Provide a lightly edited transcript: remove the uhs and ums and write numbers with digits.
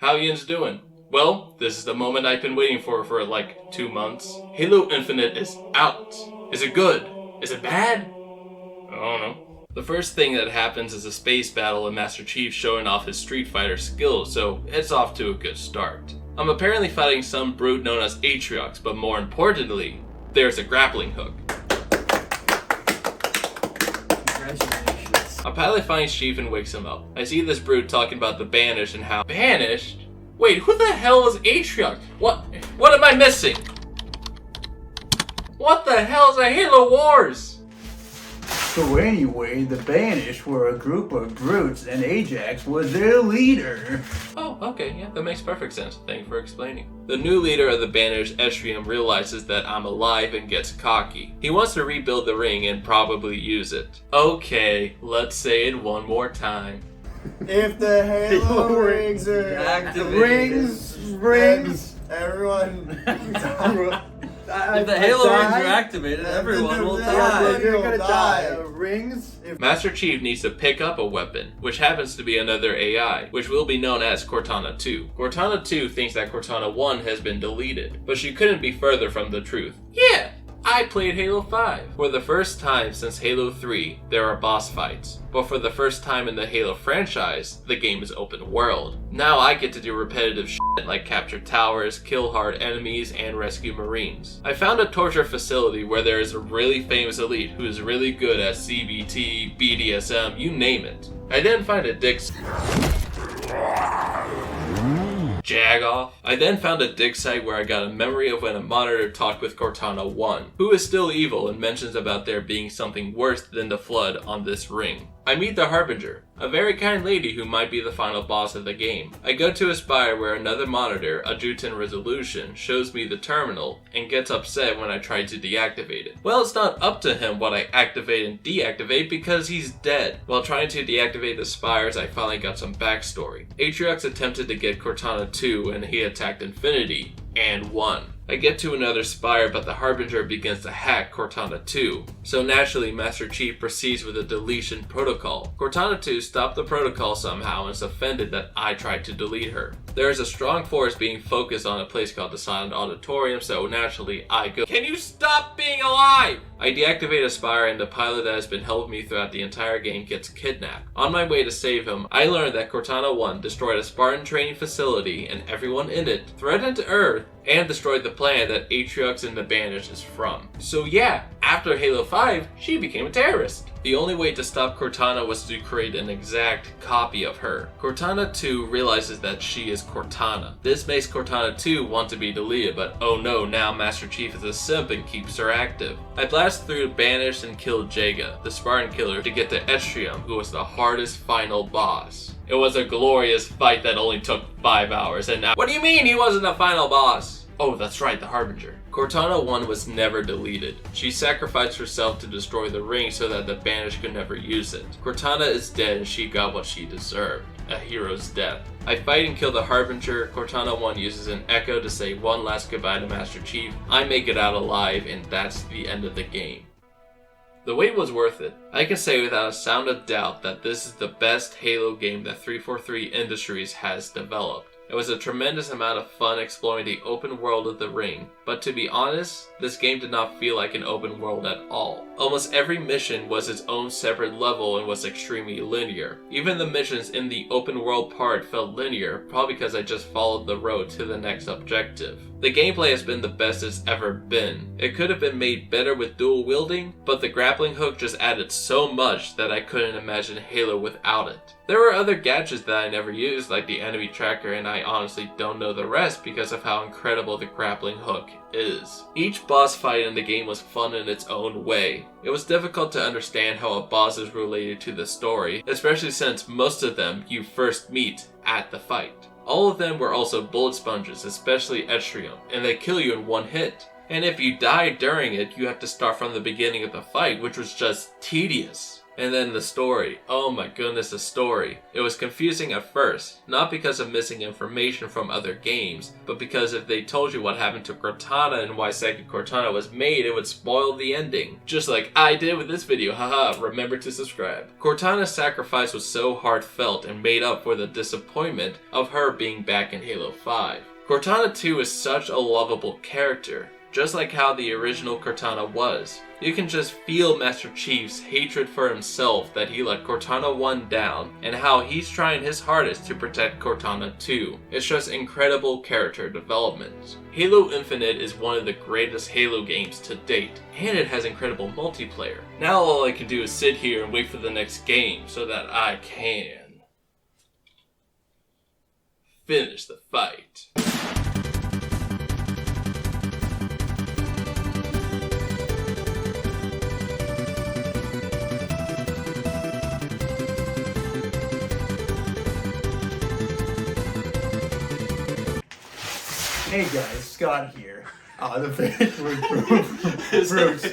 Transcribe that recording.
How yins doing? Well, this is the moment I've been waiting for like 2 months. Halo Infinite is out. Is it good? Is it bad? I don't know. The first thing that happens is a space battle and Master Chief showing off his Street Fighter skills, so it's off to a good start. I'm apparently fighting some brute known as Atriox, but more importantly, there's a grappling hook. Congratulations. A pilot finds Chief and wakes him up. I see this brute talking about the Banished and how... Banished? Wait, who the hell is Atriox? What am I missing? What the hell is a Halo Wars? So anyway, the Banished were a group of brutes and Ajax was their leader. Oh, okay, yeah, that makes perfect sense. Thank you for explaining. The new leader of the Banished, Estrium, realizes that I'm alive and gets cocky. He wants to rebuild the ring and probably use it. Okay, let's say it one more time. If the Halo rings are Activated. rings, everyone. If the Halo rings are activated, everyone will die. You're gonna die. Rings. Master Chief needs to pick up a weapon, which happens to be another AI, which will be known as Cortana 2. Cortana 2 thinks that Cortana 1 has been deleted, but she couldn't be further from the truth. Yeah! I played Halo 5. For the first time since Halo 3, there are boss fights. But for the first time in the Halo franchise, the game is open world. Now I get to do repetitive shit like capture towers, kill hard enemies, and rescue marines. I found a torture facility where there is a really famous elite who is really good at CBT, BDSM, you name it. I then find a Jag-off. I then found a dig site where I got a memory of when a monitor talked with Cortana 1, who is still evil and mentions about there being something worse than the Flood on this ring. I meet the Harbinger, a very kind lady who might be the final boss of the game. I go to a spire where another monitor, Adjutant Resolution, shows me the terminal and gets upset when I try to deactivate it. Well, it's not up to him what I activate and deactivate because he's dead. While trying to deactivate the spires, I finally got some backstory. Atriox attempted to get Cortana 2 and he attacked Infinity, and won. I get to another spire, but the Harbinger begins to hack Cortana 2. So naturally, Master Chief proceeds with a deletion protocol. Cortana 2 stopped the protocol somehow and is offended that I tried to delete her. There is a strong force being focused on a place called the Silent Auditorium, so naturally I go, "Can you stop being alive?" I deactivate a spire and the pilot that has been helping me throughout the entire game gets kidnapped. On my way to save him, I learned that Cortana 1 destroyed a Spartan training facility and everyone in it, threatened Earth, and destroyed the planet that Atriox and the Banished is from. So yeah, after Halo 5, she became a terrorist. The only way to stop Cortana was to create an exact copy of her. Cortana 2 realizes that she is Cortana. This makes Cortana 2 want to be deleted, but oh no, now Master Chief is a simp and keeps her active. I blast through Banished and kill Jaga, the Spartan killer, to get to Estrium, who was the hardest final boss. It was a glorious fight that only took 5 hours, and now— What do you mean he wasn't the final boss? Oh, that's right, the Harbinger. Cortana 1 was never deleted. She sacrificed herself to destroy the ring so that the Banished could never use it. Cortana is dead and she got what she deserved. A hero's death. I fight and kill the Harbinger. Cortana 1 uses an echo to say one last goodbye to Master Chief. I make it out alive and that's the end of the game. The wait was worth it. I can say without a sound of doubt that this is the best Halo game that 343 Industries has developed. It was a tremendous amount of fun exploring the open world of the ring, but to be honest, this game did not feel like an open world at all. Almost every mission was its own separate level and was extremely linear. Even the missions in the open world part felt linear, probably because I just followed the road to the next objective. The gameplay has been the best it's ever been. It could have been made better with dual wielding, but the grappling hook just added so much that I couldn't imagine Halo without it. There were other gadgets that I never used, like the enemy tracker, and I honestly don't know the rest because of how incredible the grappling hook is. Each boss fight in the game was fun in its own way. It was difficult to understand how a boss is related to the story, especially since most of them you first meet at the fight. All of them were also bullet sponges, especially Estrium, and they kill you in one hit. And if you die during it, you have to start from the beginning of the fight, which was just tedious. And then the story. Oh my goodness, the story. It was confusing at first, not because of missing information from other games, but because if they told you what happened to Cortana and why Second Cortana was made, it would spoil the ending. Just like I did with this video, haha, remember to subscribe. Cortana's sacrifice was so heartfelt and made up for the disappointment of her being back in Halo 5. Cortana 2 is such a lovable character, just like how the original Cortana was. You can just feel Master Chief's hatred for himself that he let Cortana 1 down, and how he's trying his hardest to protect Cortana 2. It's just incredible character development. Halo Infinite is one of the greatest Halo games to date, and it has incredible multiplayer. Now all I can do is sit here and wait for the next game so that I can finish the fight. Hey guys, Scott here. The finish with Bruce.